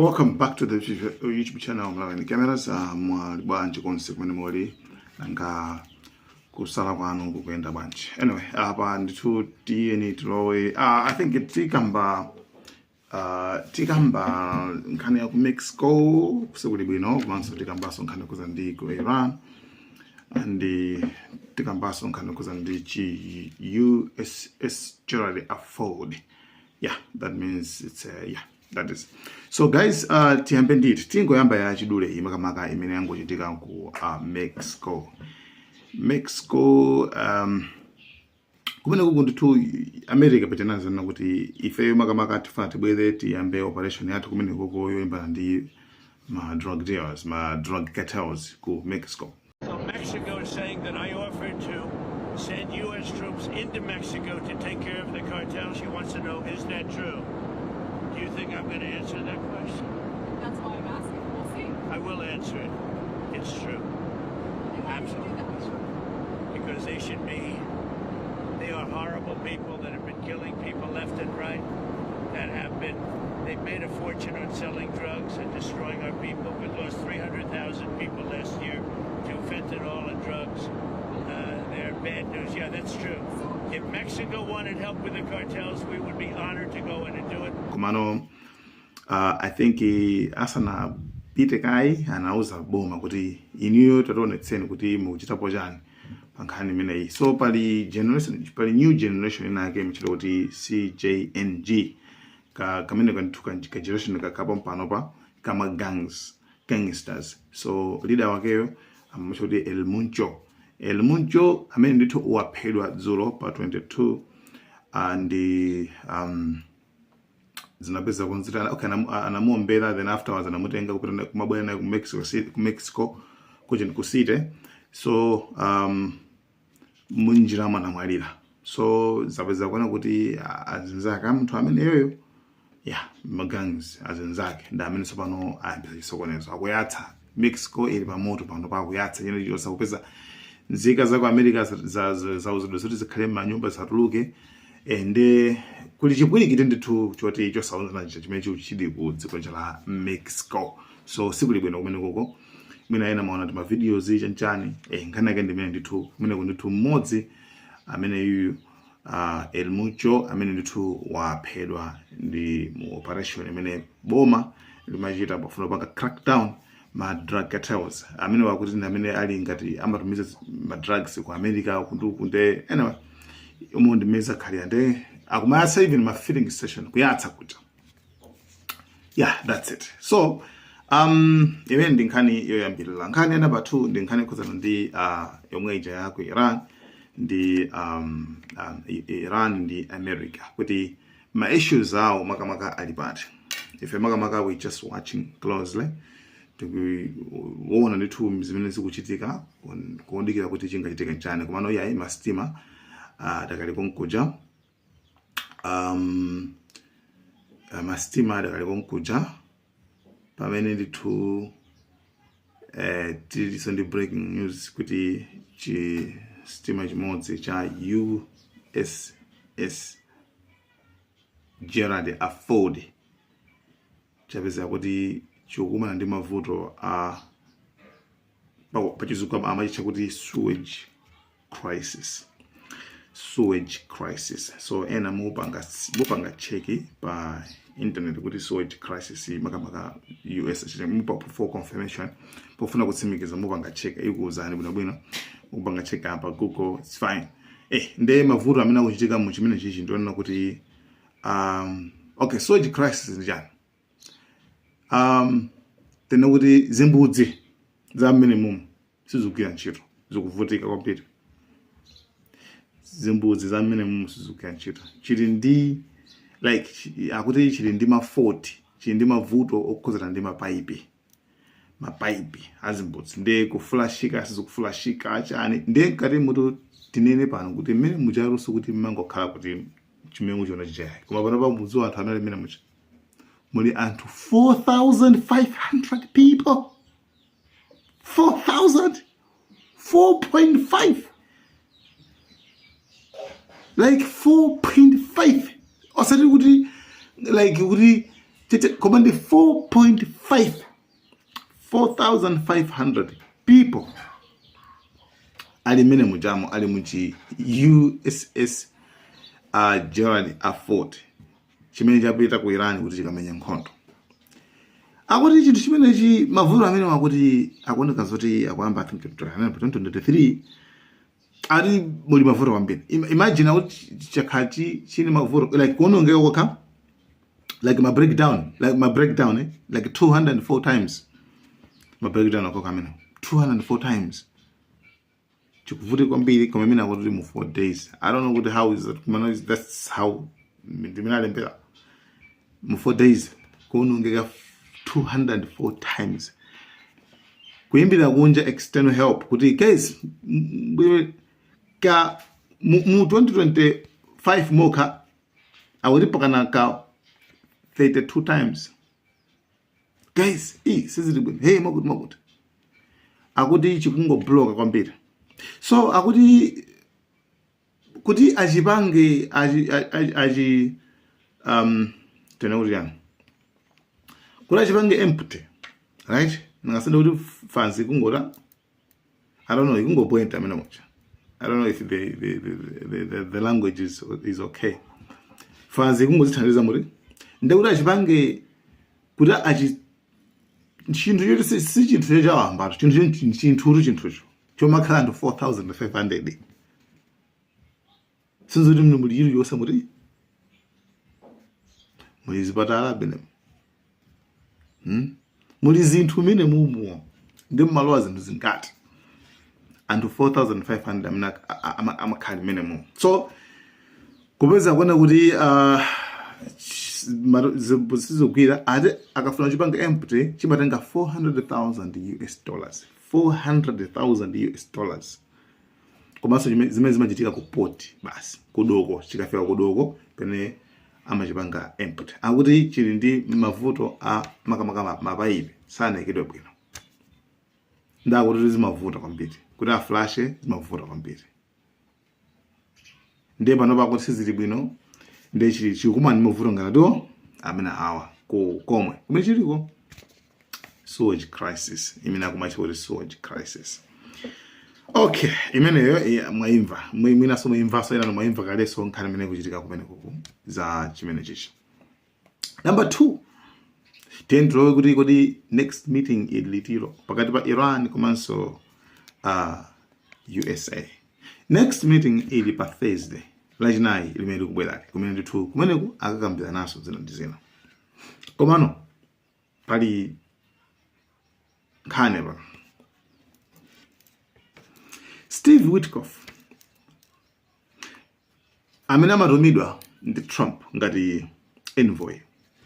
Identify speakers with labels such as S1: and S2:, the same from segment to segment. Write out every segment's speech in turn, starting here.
S1: Welcome back to the YouTube channel. Mlaweni cameras mwalibwanji konse kumene muli nanga kusala kwanu kukwenda bwanji. Anyway, hapa nditu tiyeni tilowe. I think tikamba nkhani ya ku Mexico kusukuli bwino kumanso tikambaso nkhani kuza ndi ku Iran and tikambaso nkhani kuza ndi chi USS Gerald R. Ford. Yeah, that means it's yeah, that is. So guys, tiyambe nditi tingoyamba ya chidule imakamaka imene yangochitika ku Mexico kumene kukunditu America petenazo na kuti ifeyo makamaka tifuna tibwere tiyambe operation yathu kumene koko yoyembana ndi ma drug dealers, ma drug cartels ku Mexico.
S2: So Mexico is saying that I offered to send U.S. troops into Mexico to take care of the cartels. She wants to know, is that true? Do you think I'm going to answer that question?
S3: That's why I'm asking. We'll see.
S2: I will answer it. It's true. Absolutely. Because they should be. They are horrible people that have been killing people left and right. They've made a fortune on selling drugs and destroying our people. We lost 300,000 people last year to fentanyl and drugs. They're bad news. Yeah, that's true. If Mexico wanted help with the cartels, we would be honored to go in and do it.
S1: Kumano, I think asana pite kai anauza boma kuti iniyo tatonetseni kuti muchitapo chani pankhani imeneyi. So pali new generation inake mchilo kuti CJNG kamene kantuka generation kakapa mpanopa kama gangsters. So leader wakeyo amachoti El Muncho amene ndithu waphedwa dzulo pa 22 and zinapeza konzitana okay anamuombera then afterwards anamutenga kupita kumabwera naye ku Mexico ku city. So munjira manamwalira. So zapeza kuona kuti azinzaka mtu amene yoyo yeah magangs azinzake nda amene sopano ayambisa isokonezo akuyatsa Mexico ili pamoto pano pa kuyatsa yene yosa kupeza nzika za ku America za uzidwe zoti zikhale manyumba zatuluke ende kuli chipwirikiti ndithu choti chosaunzana chimene chili ku dziko la Mexico. So sikuli bwino kumene koko mwina ena maona ti ma videos chanchani nkhani yake ndimene ndithu kumene kundithu mmodzi amene yuyu El Mucho amene ndithu waphedwa ndi mu operation imene boma limachita pofuna panga crackdown ma drug cartels amene wakuti amene ali ngati amatumiza ma drugs ku America kunde anyway umuntu meza khali ande akumasa even ma filling station kuyatsa kuta. Yeah, that's it. So imene ndi nkhani yoyambirira. Nkhani number 2 ndi nkhani kuzana ndi yomwe ija ya ku Iran ndi Iran ndi America kuti ma issues awo makamaka alipati. If makamaka we just watching closely tukuona ndithu zimene zikuchitika kuondikira kuti chingachitika chani komano yayi mastima dakali konkuja mastima dakali konkuja pamene ndithu tiliso ndi breaking news kuti chi stima chimodzi cha USS Gerald R. Ford chapeza kuti chikukumana ndi mavuto pachizungu amachicha kuti sewage crisis. So ena mupanga cheki pa internet kuti sewage crisis makamaka US mupa for confirmation pofuna kutsimikiza mupanga cheki ikuuzani bwino mupanga cheki apa Google, it's fine. Nde mavuto amene akuchitika mu chimene chichi ndiona kuti okay, sewage crisis ndi chani. Tena kuti zimbudzi za minimum sizugwira ntchito zikuvutika kwambiri. Zimbudzi za minimum sizugwira ntchito chili ndi like akuti chili ndi ma 40 chili ndi mavuto okukhuzana ndi mapaipi azimbudzi nde kuflashika sizikuflashika chani nde ngati mutu tinene pano kuti mmene mucharuso kuti mangokhala kuti chimengu chona chichayi koma pano pa mudzi anthu anali mmene mucha muli anthu 4,500 people. 4,000, 4.5, like 4.5. Osati kuti like kuti koma ndi 4,500 people ali mene mujamo ali muchi USS Gerald R. Ford chimene chapita ku Iran kuti chikamenya nkhondo. Akuti chinthu chimenechi mavuto amene wakuti akuoneka zoti akuyamba 2023 ali muli mavuto kwambiri. Imagine kuti chakhachi chini mavuto like kuonongeka kokha like my breakdown like 204 times my breakdown akoko amene 204 times chikuvuti kwambiri koma mimi nakuti mu 4 days. I don't know what how is that, that's how ndiminalembera mu 4 days kuonongeka 204 times kuimbira kunja external help kuti guys ka mu 2025 moka awuripo kana ka 32 times guys sizili hey makuti akuti chikungo block kwambiri. So akuti kuti ajibange aji tena kuti yani kuti ajibange empty, right? Ngasenda kuti fancy kungora I don't know ikungo point amena mocha. I don't know if the language is okay. Fancy kungozithandiza muri ndekuti ajibange kuti aji chinthu choti si chinthu chawamba chinthucho chomakhala ndi 4,500 sinzoti mnu muli yiri yose muri zipatala bene muli zinthu mine mumo ndi mmalowa zinthu zingati and 4,500 amene amakhala mene mu. So kupeza kuona kuti sizogwira ade akafuna chipanga empty chimatenga $400,000 $400,000 komanso zimene zimachitika ku port basi kudoko chikafika kudoko pene amachipanga empty akuti chili ndi mavuto a makamaka mapaipi sanayikidwe bwino ndakuti zimavuta kwambiri kuti aflashe zimavuta kwambiri ndiye panopa kuti sizili bwino ndiye chikuma ndi mavuto ngatiwo amene awa komwe kumene chiliko sewage crisis imene akumachoti sewage crisis. Okay, imeneyo mwaimva mwinaso mwaimvaso ina mwaimva kaleso nkhani imene kuchitika kumene kuku za chimene chichi. Number 2 tendro kuti next meeting ilitiro pakati pa Iran komanso USA. Next meeting ili pa Thursday lachinayi limene kubwera kumene ndithu kumeneku akakambira naso zina ndi zina. Komano pali nkhani pa Steve Witkoff amene amatumidwa ndi Trump ngati envoy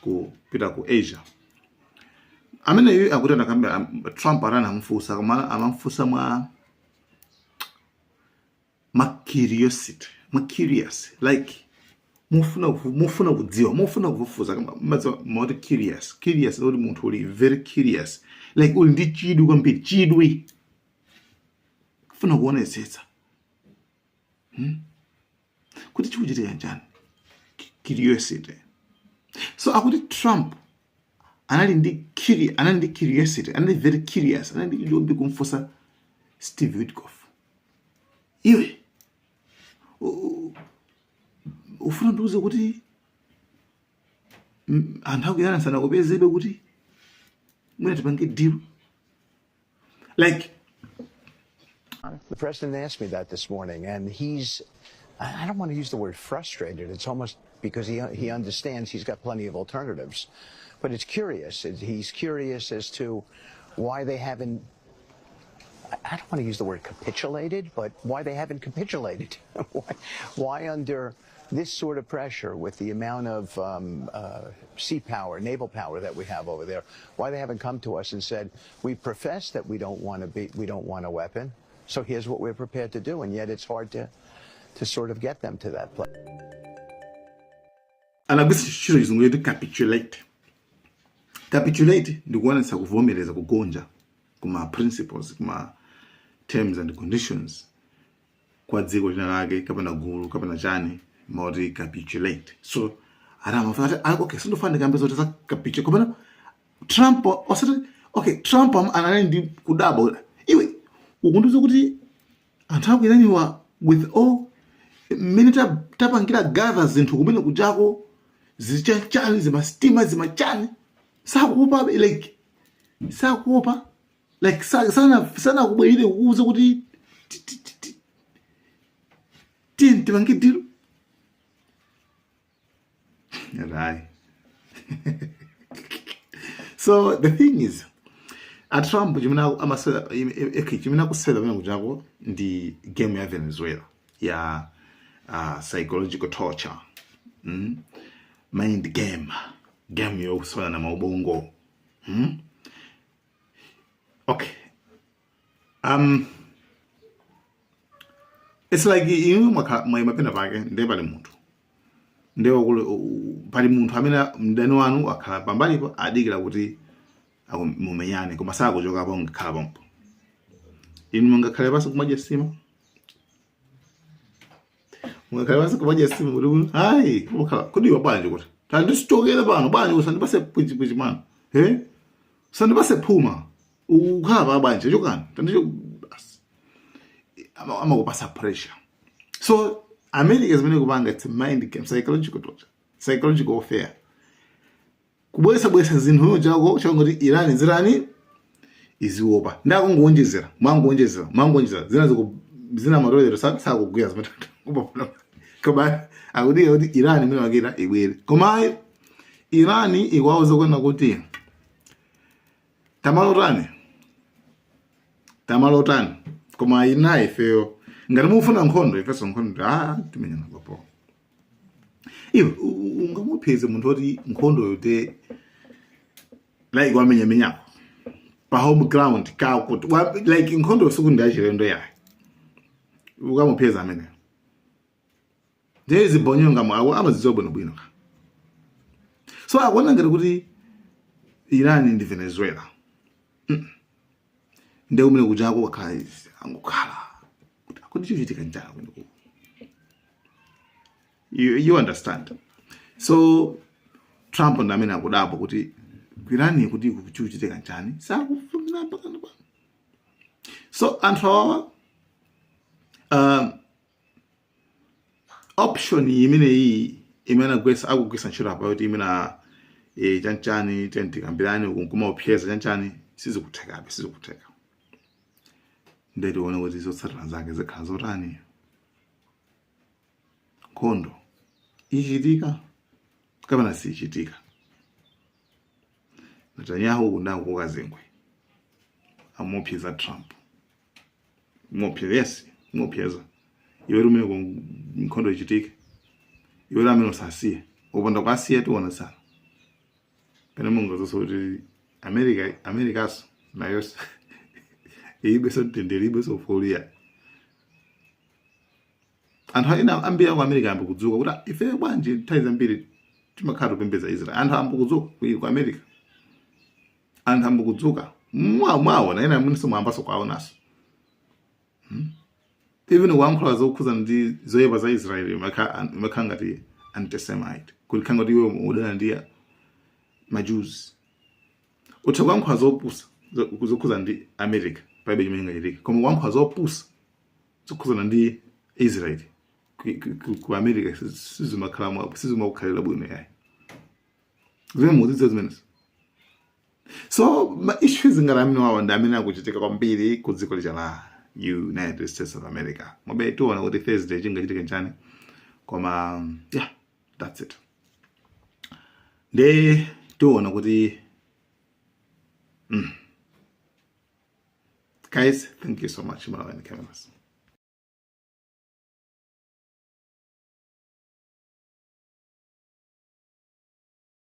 S1: kupita ku Asia. Amene yu akuti anakambira Trump arana amfusa koma amamfusa mwa curious like mufuna kudziwa mufuna kufufuza kama moti curious uli munthu uli very curious like uli ndi chidwi kwambiri chidwi kufuna kuonetsetsa kuti chikuchitika njani curiosity. So akuti Trump anali ndi curiosity anali very curious anali ndi chidwi kumfusa Steve Witkoff iwe ufuna ndiuze kuti anthu akuyana sana kupezebe kuti mwina tipange deal like
S4: the president asked me that this morning, and I don't want to use the word frustrated. It's almost because he understands he's got plenty of alternatives. But it's curious. He's curious as to why they haven't, I don't want to use the word capitulated, but why they haven't capitulated. Why under this sort of pressure with the amount of sea power, naval power that we have over there, why they haven't come to us and said, we profess that we don't want a weapon. So here's what we're prepared to do, and yet it's hard to sort of get them to that place.
S1: Anagwisa chiro chizungu yetu capitulate. Capitulate ndi kuonesa kuvomereza kugonja kuma principles, kuma terms and conditions kwa dziko lina lake kapena gulu kapena chani moti capitulate. So aramafuna okay sindofana kambe zote za kapiche komana Trump osati okay Trump anali ndi kudaba iwe ukundizo kuti anthu akuyiraniwa with all mmene tapangira gather zinthu kumene kujako zichachani zimastima zimachani sakuopa like sakuopa like sana kubwere kuuza kuti timangidiro right. So the thing is at Trump chimina kusela pamene kujako ndi game ya Venezuela ya psychological torture, mind game yokuswala na maubongo. Okay, it's like mwimapenda pake nde pali munthu ndewo pali munthu amene mdani wanu akhala pambalipo adikira kuti mumenyane koma sakuchoka pa ngakhala pompo. Inu mungakhale pasi kumadya sima, mungakhale pasi kumadya sima kuti hayi kudiwa bwanji kuti tandisitokere pano bwanji usandipase pwichipwichi mwana usandipase phuma ukhala pa bwanji chokani tandicho amakupasa pressure. So America zimene kupanga it's a mind game, psychological torture, psychological warfare. Kubwesa zinthu chako changoti Iran zirani iziopa ndakungonjezera zina marolero sakugwiya zimatatu koma akudi kuti Iran mwe wakira ibwere koma Iran ikwazo kwena kuti tamalotani koma inayi feo ngati mufuna nkhondo ifeso nkhondo timenyana papo. Iwe ungamuphize munthu oti nkhondo yote like wamenyako pa home ground ka kuti like nkhondo sekundachilendo yayo ukamuphiza amene ndezi bonyo ngamo amazizobo nobwino. So akona ngati kuti Iran ndi Venezuela nde umene kujako wakhala angukhala kuti chichitika njani kwene ku you understand. So Trump ndamene akudapo kuti Iran kuti kuchitika njani sakufuna pakana pa. So anthu awa option imene iyi imene akugwisa ntchito apa kuti imene chanchani tentikambirani ukunkuma upyeza chanchani sizikuthekabe sizikutheka. Ndeti uone kuti zotsatira zake zikhala zotani. Nkhondo ichitika kapena sichitika. Netanyahu kundangu kukazengwe amupyeza Trump mupyeza iwe rumene nkhondo ichitike iwe lamene usasiye upanda kwasiya tiwona sana pene mungazoso kuti Americaso nayos ibeso tenderi ibeso folia anthu ina ambira ku America ambe kudzuka kuti ife bwanji thaiza mbiri timakhala kupembeza Israel anthu ambe kudzuka ku America anthu ambe kudzuka mwaona ina muniso mwambaso kwawo naso even wankhula zokhuza ndi zoyeba za Israel makha ngati anti-Semite kulikhanga kuti iwe udana ndi Majews uthe wankhula zopusa zokhuza ndi America paibe chimenga chitike koma wankhula zopusa zokhuza ndi Israel ku America sizimakhalira bwino yayi zimene muzidziwa zimenezi. So ma issues ngalamino wawo ndamene akuchitika kwambiri ku dziko la United States of America. Mobe tuona kuti Thursday chingachitika njani koma yeah, that's it. Nde tuona kuti guys, thank you so much, Malawi cameras.